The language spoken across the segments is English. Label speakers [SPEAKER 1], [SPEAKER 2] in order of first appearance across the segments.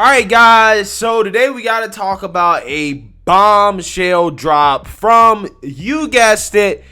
[SPEAKER 1] Alright guys, so today we got to talk about a bombshell drop from, you guessed it,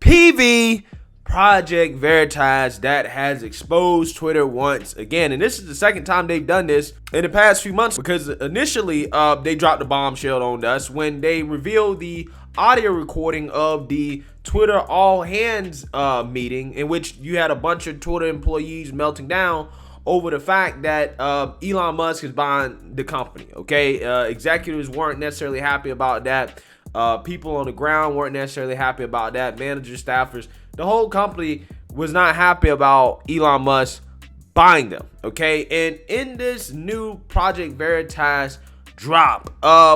[SPEAKER 1] PV Project Veritas that has exposed Twitter once again. And this is the second time they've done this in the past few months, because initially they dropped the bombshell on us when they revealed the audio recording of the Twitter all hands meeting, in which you had a bunch of Twitter employees melting down over the fact that Elon Musk is buying the company. Okay, executives weren't necessarily happy about that. People on the ground weren't necessarily happy about that. Managers, staffers, the whole company was not happy about Elon Musk buying them. Okay, and in this new Project Veritas drop,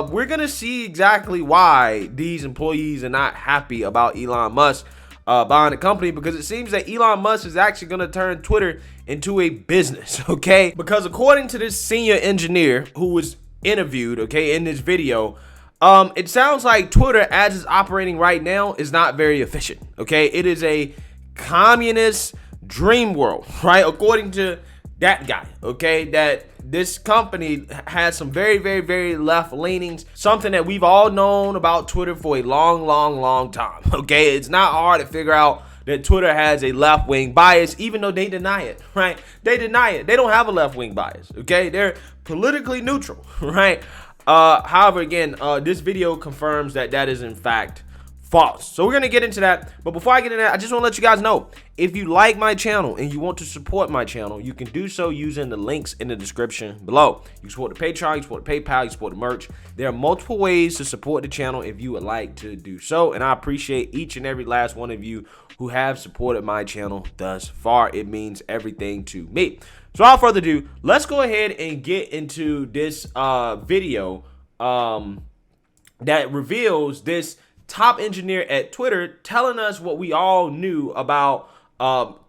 [SPEAKER 1] we're gonna see exactly why these employees are not happy about Elon Musk buying the company, because it seems that Elon Musk is actually going to turn Twitter into a business. Okay, because according to this senior engineer who was interviewed, okay, in this video, it sounds like Twitter, as it's operating right now, is not very efficient. Okay, it is a communist dream world, right? According to that guy, okay, that this company has some very left leanings, something that we've all known about Twitter for a long time. Okay, it's not hard to figure out that Twitter has a left-wing bias, even though they deny it, right? They deny it. They don't have a left-wing bias. Okay, they're politically neutral, right? However, again, this video confirms that that is in fact false. So we're gonna get into that, but before I get into that, I just want to let you guys know, if you like my channel and you want to support my channel, you can do so using the links in the description below. You can support the Patreon, you support the PayPal, you support the merch. There are multiple ways to support the channel if you would like to do so, and I appreciate each and every last one of you who have supported my channel thus far. It means everything to me. So without further ado, let's go ahead and get into this video that reveals this top engineer at Twitter telling us what we all knew about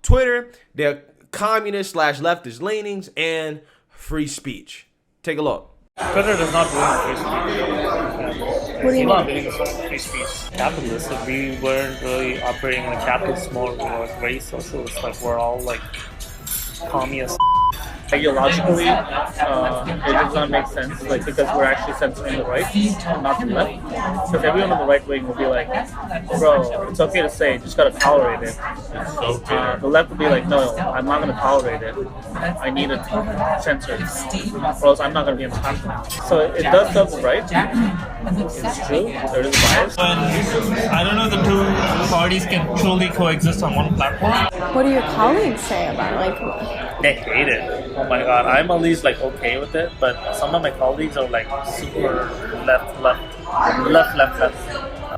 [SPEAKER 1] Twitter, their communist / leftist leanings, and free speech. Take a look.
[SPEAKER 2] Twitter does not believe in free speech.
[SPEAKER 3] What do you mean?
[SPEAKER 2] Believe in free speech. Capitalists, if we weren't really operating in a capitalist mode, we were very socialist, like we're all like communist.
[SPEAKER 4] Ideologically, it does not make sense, like, because we're actually censoring the right, not the left. Because everyone on the right wing will be like, bro, it's okay to say, just gotta tolerate it. The left will be like, no, I'm not gonna tolerate it. I need it censored, or else I'm not gonna be on the platform. So it does serve the right. It's true, there is a bias.
[SPEAKER 2] I don't know if the two parties can truly coexist on one platform.
[SPEAKER 3] What do your colleagues say about it? Like,
[SPEAKER 2] They hate it. Oh my god, I'm at least like okay with it, but some of my colleagues are like super left.
[SPEAKER 3] what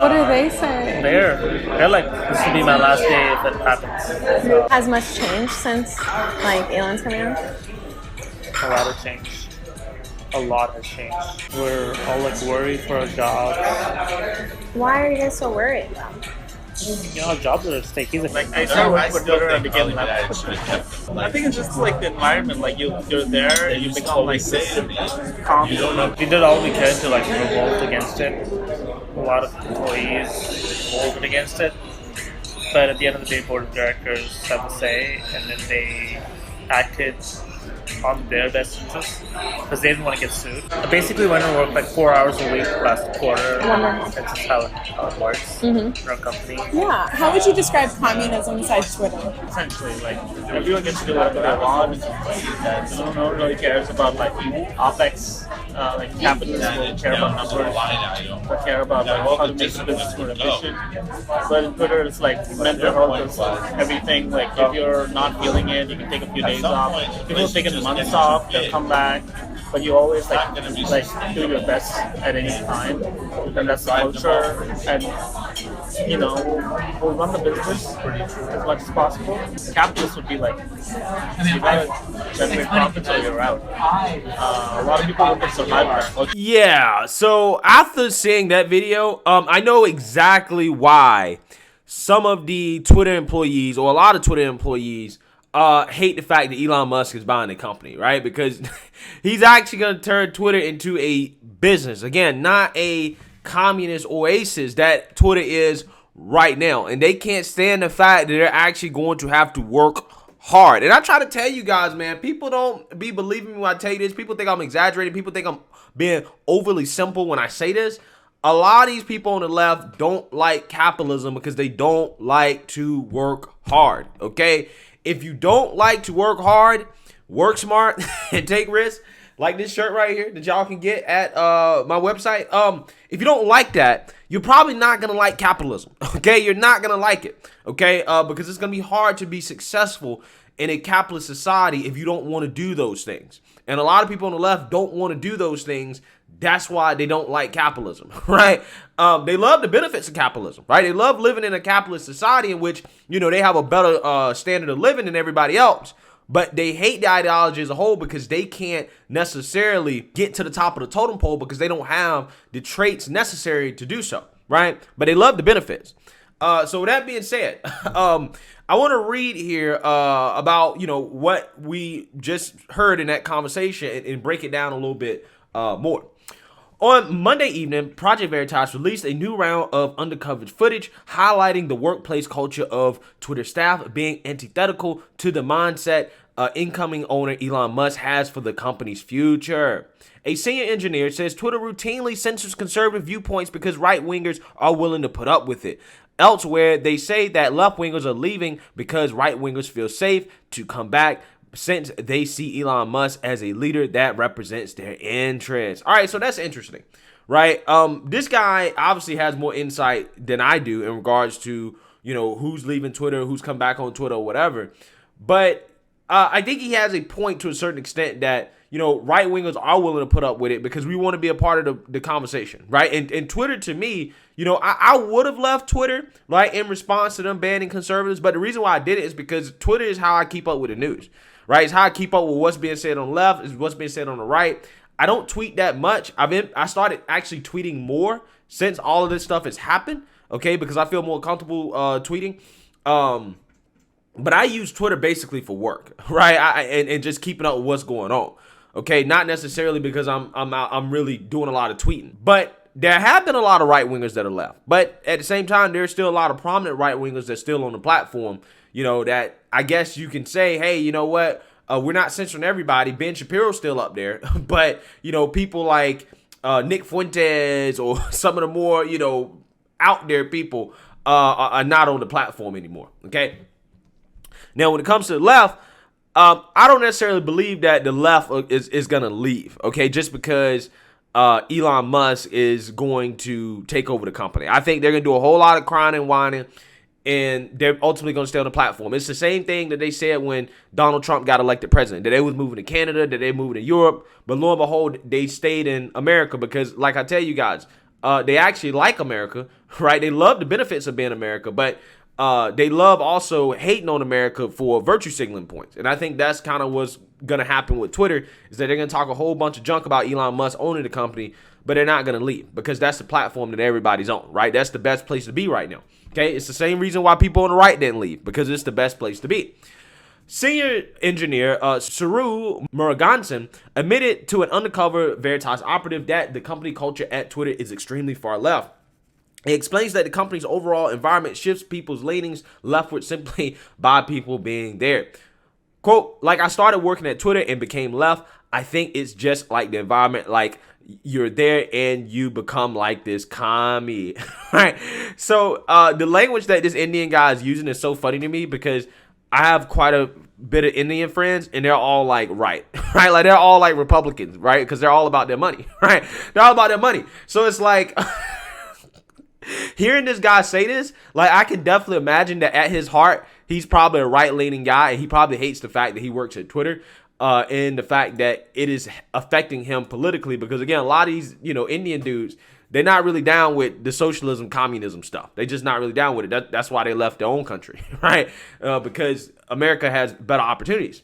[SPEAKER 3] do they say?
[SPEAKER 2] They're like, this will be my last day if it happens. So,
[SPEAKER 3] Has much changed since like Elon's coming out?
[SPEAKER 2] a lot has changed. A lot has changed. We're all like worried for our jobs.
[SPEAKER 3] Why are you guys so worried?
[SPEAKER 2] You know, our jobs are at stake. He's like,
[SPEAKER 4] I started working for Twitter and became left. I think it's just like the environment, like you're there, and you become like calm.
[SPEAKER 2] we did all we could to like revolt against it. A lot of employees revolted against it, but at the end of the day, board of directors had the say, and then they acted on their best interests because they didn't want to get sued. I basically went and worked like 4 hours a week last quarter. That's just how it works in our company.
[SPEAKER 5] Yeah. How would you describe communism besides Twitter?
[SPEAKER 4] Essentially, like everyone gets to do whatever they want. No one really cares about like OpEx. Like capitalists will care about numbers, will care about like how to make the business more efficient. But in Twitter, it's like mental health is everything. Like if you're not feeling it, you can take a few days off. People take months off, they'll come back, but you always like do your best at any time, and that's the culture. And you know, we'll run the business as much as possible. Capitalists would be like, you gotta generate profits or you're out. A lot of people look at survival.
[SPEAKER 1] Yeah, so after seeing that video, I know exactly why some of the Twitter employees, or a lot of Twitter employees, hate the fact that Elon Musk is buying the company, right? Because he's actually going to turn Twitter into a business. Again, not a communist oasis that Twitter is right now. And they can't stand the fact that they're actually going to have to work hard. And I try to tell you guys, man, people don't be believing me when I tell you this. People think I'm exaggerating. People think I'm being overly simple when I say this. A lot of these people on the left don't like capitalism because they don't like to work hard, okay? If you don't like to work hard, work smart, and take risks, like this shirt right here that y'all can get at my website. If you don't like that, you're probably not going to like capitalism, okay? You're not going to like it, okay? Because it's going to be hard to be successful in a capitalist society if you don't want to do those things. And a lot of people on the left don't want to do those things. That's why they don't like capitalism, right? They love the benefits of capitalism, right? They love living in a capitalist society in which, you know, they have a better standard of living than everybody else. But they hate the ideology as a whole because they can't necessarily get to the top of the totem pole because they don't have the traits necessary to do so, right? But they love the benefits. So with that being said, I want to read here about, you know, what we just heard in that conversation and break it down a little bit more. On Monday evening, Project Veritas released a new round of undercover footage highlighting the workplace culture of Twitter staff being antithetical to the mindset incoming owner Elon Musk has for the company's future. A senior engineer says Twitter routinely censors conservative viewpoints because right-wingers are willing to put up with it. Elsewhere, they say that left-wingers are leaving because right-wingers feel safe to come back since they see Elon Musk as a leader that represents their interests. All right, so that's interesting, right? This guy obviously has more insight than I do in regards to, you know, who's leaving Twitter, who's come back on Twitter or whatever. But I think he has a point to a certain extent that, you know, right-wingers are willing to put up with it because we want to be a part of the conversation, right? And Twitter, to me, you know, I would have left Twitter, right, in response to them banning conservatives. But the reason why I did it is because Twitter is how I keep up with the news. Right, it's how I keep up with what's being said on the left, is what's being said on the right. I don't tweet that much. I started actually tweeting more since all of this stuff has happened, okay, because I feel more comfortable tweeting. But I use Twitter basically for work, right? And just keeping up with what's going on, okay? Not necessarily because I'm really doing a lot of tweeting, but there have been a lot of right wingers that are left. But at the same time, there's still a lot of prominent right wingers that's still on the platform. You know, that I guess you can say, hey, you know what? We're not censoring everybody. Ben Shapiro's still up there. But, you know, people like Nick Fuentes or some of the more, you know, out there people are not on the platform anymore. Okay. Now, when it comes to the left, I don't necessarily believe that the left is going to leave. Okay. Just because Elon Musk is going to take over the company. I think they're going to do a whole lot of crying and whining. And they're ultimately going to stay on the platform. It's the same thing that they said when Donald Trump got elected president. That they was moving to Canada, that they moving to Europe. But lo and behold, they stayed in America because, like I tell you guys, they actually like America, right? They love the benefits of being America. But they love also hating on America for virtue signaling points. And I think that's kind of what's going to happen with Twitter, is that they're going to talk a whole bunch of junk about Elon Musk owning the company, but they're not going to leave because that's the platform that everybody's on, right? That's the best place to be right now. Okay, it's the same reason why people on the right didn't leave, because it's the best place to be. Senior engineer Saru Murugansan admitted to an undercover Veritas operative that the company culture at Twitter is extremely far left. He explains that the company's overall environment shifts people's leanings leftward simply by people being there. Quote, like I started working at Twitter and became left. I think it's just like the environment, like you're there and you become like this commie, right? So the language that this Indian guy is using is so funny to me because I have quite a bit of Indian friends and they're all like right? Like they're all like Republicans, right? Because they're all about their money, right? They're all about their money. So it's like hearing this guy say this, like I can definitely imagine that at his heart, he's probably a right-leaning guy and he probably hates the fact that he works at Twitter. And the fact that it is affecting him politically, because again, a lot of these, you know, Indian dudes, they're not really down with the socialism, communism stuff. They're just not really down with it. That's why they left their own country, right? Because America has better opportunities.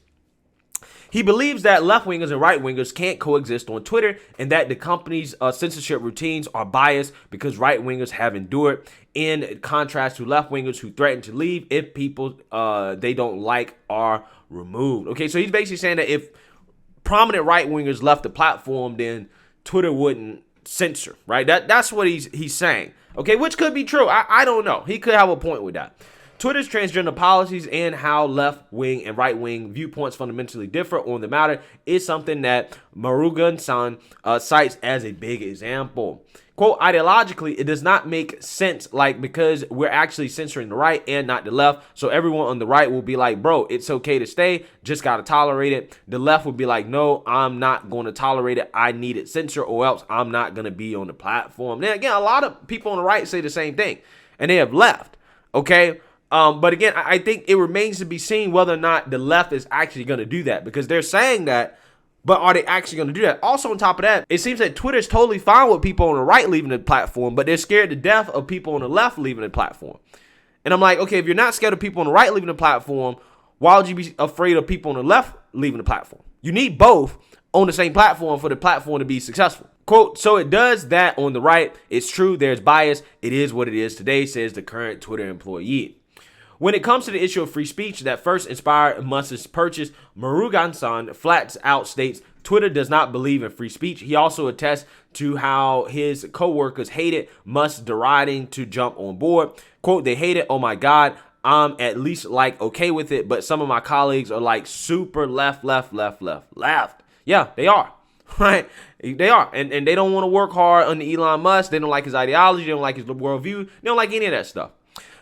[SPEAKER 1] He believes that left-wingers and right-wingers can't coexist on Twitter and that the company's censorship routines are biased because right-wingers have endured, in contrast to left-wingers who threaten to leave if people they don't like are removed. Okay, so he's basically saying that if prominent right-wingers left the platform, then Twitter wouldn't censor, right? That's what he's saying. Okay, which could be true. I don't know. He could have a point with that. Twitter's transgender policies and how left-wing and right-wing viewpoints fundamentally differ on the matter is something that Murugan-san cites as a big example. Quote, ideologically, it does not make sense, like, because we're actually censoring the right and not the left. So everyone on the right will be like, bro, it's okay to stay, just got to tolerate it. The left will be like, no, I'm not going to tolerate it. I need it censored or else I'm not going to be on the platform. Then again, a lot of people on the right say the same thing and they have left. Okay. But again, I think it remains to be seen whether or not the left is actually going to do that, because they're saying that, but are they actually going to do that? Also, on top of that, it seems that Twitter is totally fine with people on the right leaving the platform, but they're scared to death of people on the left leaving the platform. And I'm like, okay, if you're not scared of people on the right leaving the platform, why would you be afraid of people on the left leaving the platform? You need both on the same platform for the platform to be successful. Quote, so it does that on the right. It's true, there's bias. It is what it is today, says the current Twitter employee. When it comes to the issue of free speech that first inspired Musk's purchase, Murugan-san flat out states Twitter does not believe in free speech. He also attests to how his co-workers hated Musk deriding to jump on board. Quote, they hate it. Oh my God. I'm at least like okay with it, but some of my colleagues are like super left. Yeah, they are. Right? They are. And they don't want to work hard under Elon Musk. They don't like his ideology. They don't like his worldview. They don't like any of that stuff.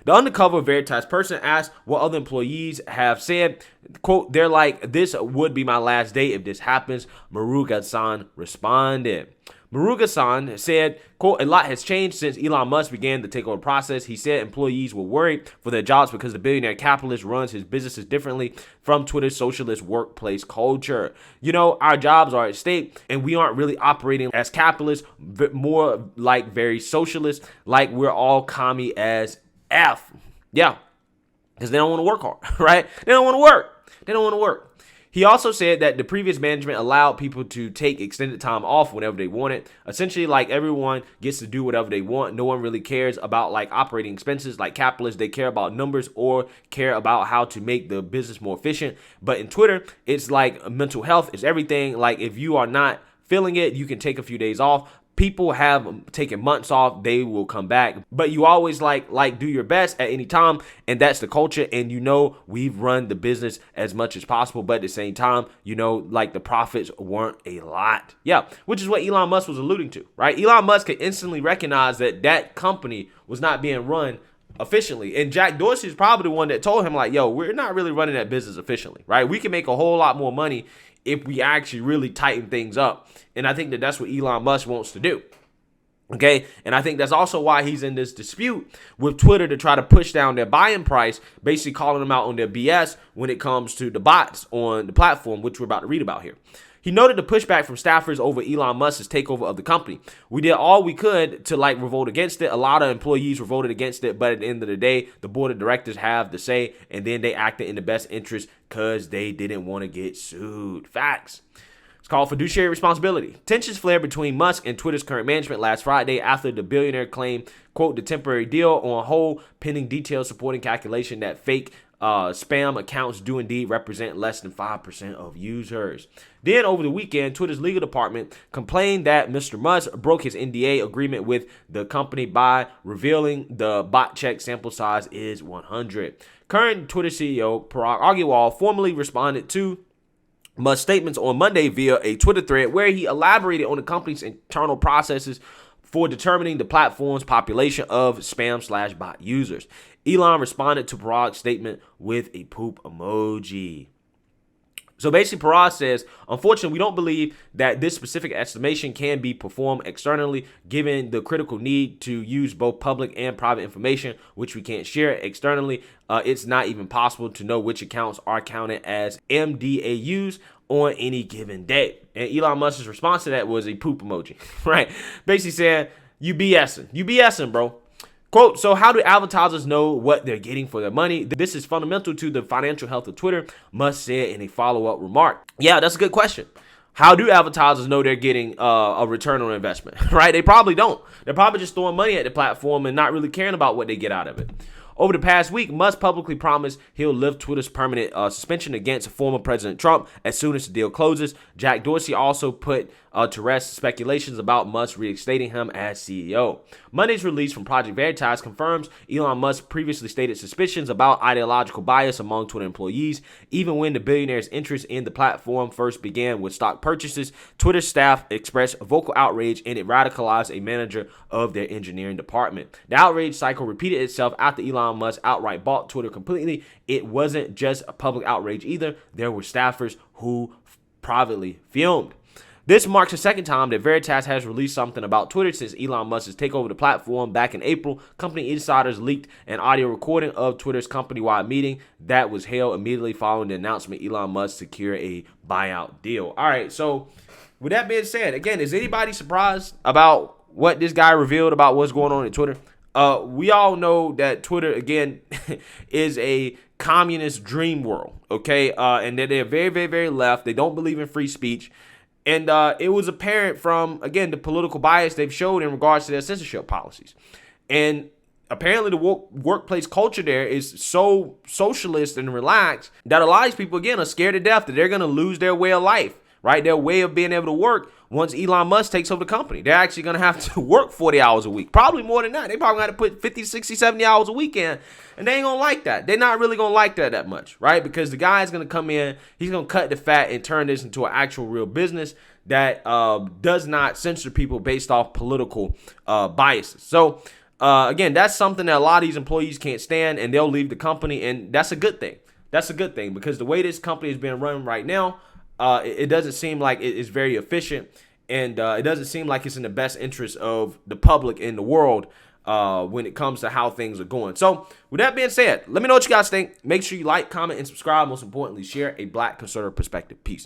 [SPEAKER 1] The undercover Veritas person asked what other employees have said. Quote, they're like, this would be my last day if this happens. Muruga-san responded. Muruga-san said, quote, a lot has changed since Elon Musk began the takeover process. He said employees were worried for their jobs because the billionaire capitalist runs his businesses differently from Twitter's socialist workplace culture. You know, our jobs are at stake and we aren't really operating as capitalists, but more like very socialist, like we're all commie as F. Yeah, because they don't want to work hard, right? They don't want to work. He also said that the previous management allowed people to take extended time off whenever they wanted. Essentially, like, everyone gets to do whatever they want. No one really cares about like operating expenses. Like capitalists, they care about numbers or care about how to make the business more efficient. But in Twitter, it's like mental health is everything. Like if you are not feeling it, you can take a few days off. People have taken months off, they will come back, but you always like do your best at any time, and that's the culture. And you know, we've run the business as much as possible, but at the same time, you know, like the profits weren't a lot. Yeah, which is what Elon Musk was alluding to, right? Elon Musk could instantly recognize that that company was not being run efficiently, and Jack Dorsey is probably the one that told him like, yo, we're not really running that business efficiently, right? We can make a whole lot more money if we actually really tighten things up. And I think that that's what Elon Musk wants to do. Okay. And I think that's also why he's in this dispute with Twitter to try to push down their buying price, basically calling them out on their BS when it comes to the bots on the platform, which we're about to read about here. He noted the pushback from staffers over Elon Musk's takeover of the company. We did all we could to like revolt against it. A lot of employees revolted against it, but at the end of the day, the board of directors have the say, and then they acted in the best interest because they didn't want to get sued. Facts. It's called fiduciary responsibility. Tensions flared between Musk and Twitter's current management last Friday after the billionaire claimed, quote, the temporary deal on hold pending details supporting calculation that fake spam accounts do indeed represent less than 5% of users. Then over the weekend, Twitter's legal department complained that Mr. Musk broke his NDA agreement with the company by revealing the bot check sample size is 100. Current Twitter CEO Parag Agrawal formally responded to Musk's statements on Monday via a Twitter thread where he elaborated on the company's internal processes for determining the platform's population of spam/bot users. Elon responded to Parag's statement with a poop emoji. So basically, Parag says, unfortunately, we don't believe that this specific estimation can be performed externally, given the critical need to use both public and private information, which we can't share externally. It's not even possible to know which accounts are counted as MDAUs on any given day. And Elon Musk's response to that was a poop emoji, right? Basically saying, you BSing, bro. Quote, so how do advertisers know what they're getting for their money? This is fundamental to the financial health of Twitter, Musk said in a follow-up remark. Yeah, that's a good question. How do advertisers know they're getting a return on investment, right? They probably don't. They're probably just throwing money at the platform and not really caring about what they get out of it. Over the past week, Musk publicly promised he'll lift Twitter's permanent suspension against former President Trump as soon as the deal closes. Jack Dorsey also put to rest speculations about Musk reinstating him as CEO. Monday's release from Project Veritas confirms Elon Musk previously stated suspicions about ideological bias among Twitter employees. Even when the billionaire's interest in the platform first began with stock purchases, Twitter staff expressed vocal outrage, and it radicalized a manager of their engineering department. The outrage cycle repeated itself after Elon Musk outright bought Twitter completely. It wasn't just a public outrage either. There were staffers who privately fumed. This marks the second time that Veritas has released something about Twitter since Elon Musk's takeover of the platform back in April. Company insiders leaked an audio recording of Twitter's company-wide meeting that was held immediately following the announcement Elon Musk secured a buyout deal. All right, so with that being said, again, is anybody surprised about what this guy revealed about what's going on at Twitter? We all know that Twitter, again, is a communist dream world, okay? And that they're very, very, very left. They don't believe in free speech. And it was apparent from, again, the political bias they've showed in regards to their censorship policies. And apparently the workplace culture there is so socialist and relaxed that a lot of people, again, are scared to death that they're going to lose their way of life, right? Their way of being able to work once Elon Musk takes over the company. They're actually going to have to work 40 hours a week, probably more than that. They probably got to put 50, 60, 70 hours a week in, and they ain't going to like that. They're not really going to like that much, right? Because the guy's going to come in, he's going to cut the fat and turn this into an actual real business that does not censor people based off political biases. So, again, that's something that a lot of these employees can't stand, and they'll leave the company, and that's a good thing. That's a good thing because the way this company is being run right now, it doesn't seem like it is very efficient, and it doesn't seem like it's in the best interest of the public in the world when it comes to how things are going. So with that being said, let me know what you guys think. Make sure you like, comment, and subscribe. Most importantly, share a Black conservative perspective. Peace.